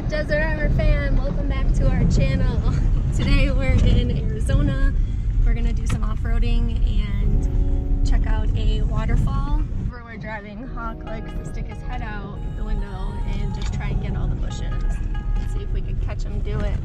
Desert Armor fan, welcome back to our channel. Today we're in Arizona. We're gonna do some off-roading and check out a waterfall. Where we're driving, Hawk likes to stick his head out the window and just try and get all the bushes. Let's see if we can catch him do it.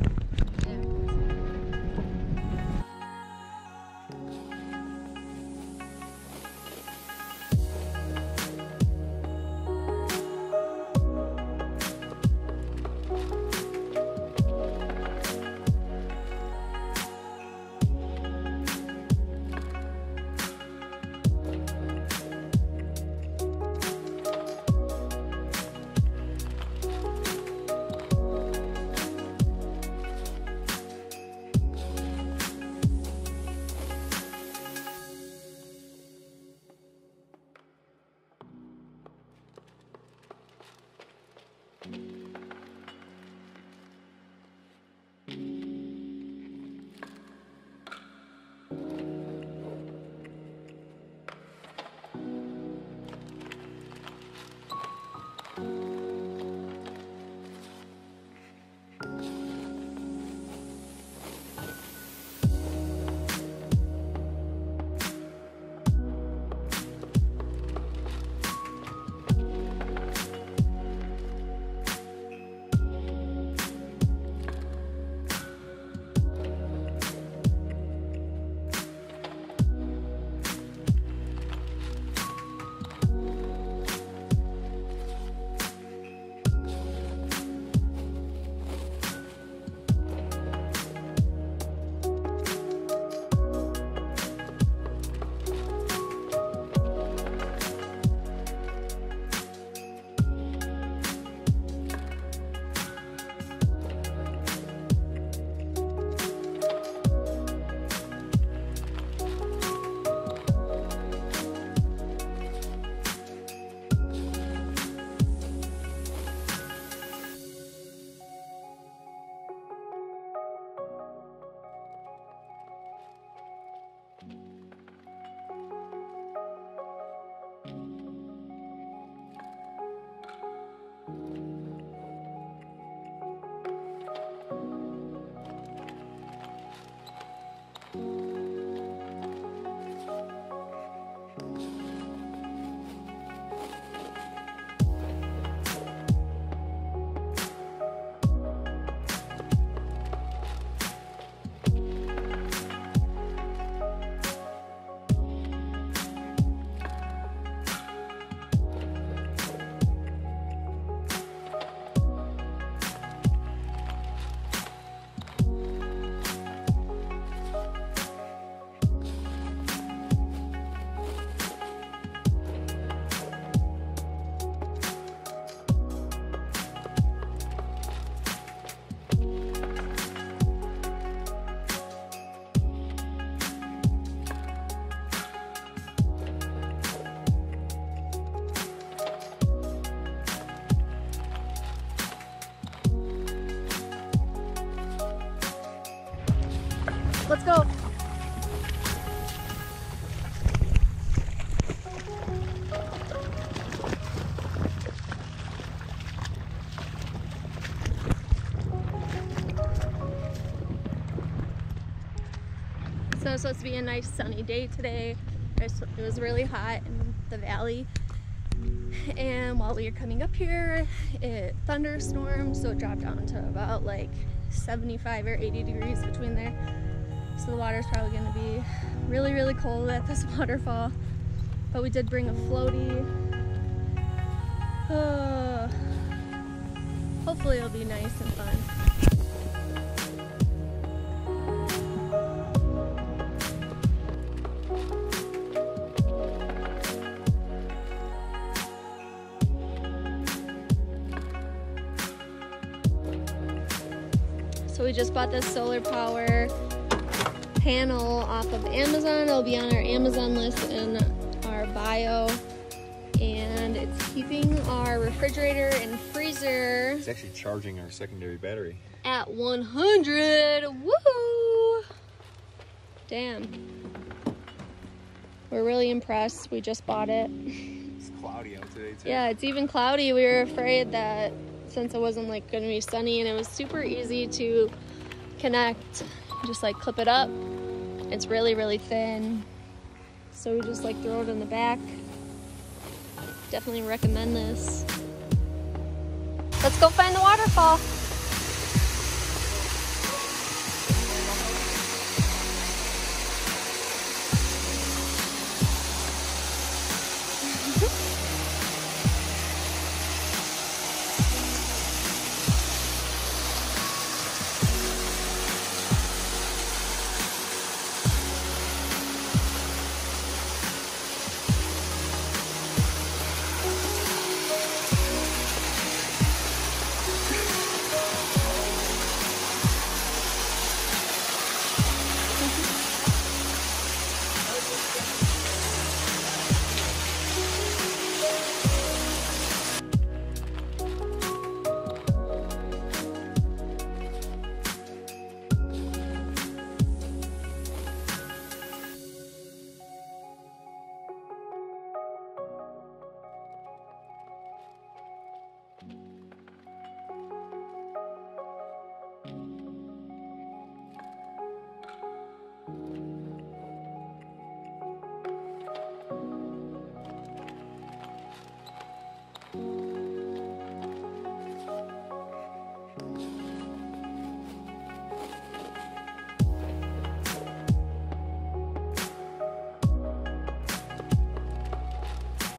Let's go. So it's supposed to be a nice sunny day today. It was really hot in the valley. And while we were coming up here, it thunderstormed, so it dropped down to about like 75 or 80 degrees between there. So the water's probably going to be really, really cold at this waterfall. But we did bring a floaty. Hopefully it'll be nice and fun. So we just bought this solar power panel off of Amazon. It'll be on our Amazon list in our bio, and it's keeping our refrigerator and freezer. It's actually charging our secondary battery at 100. Woo! Damn. We're really impressed. We just bought it. It's cloudy out today too. Yeah, it's even cloudy. We were afraid that since it wasn't like going to be sunny, and it was super easy to connect. Just like clip it up. It's really, really thin. So we just like throw it in the back. Definitely recommend this. Let's go find the waterfall.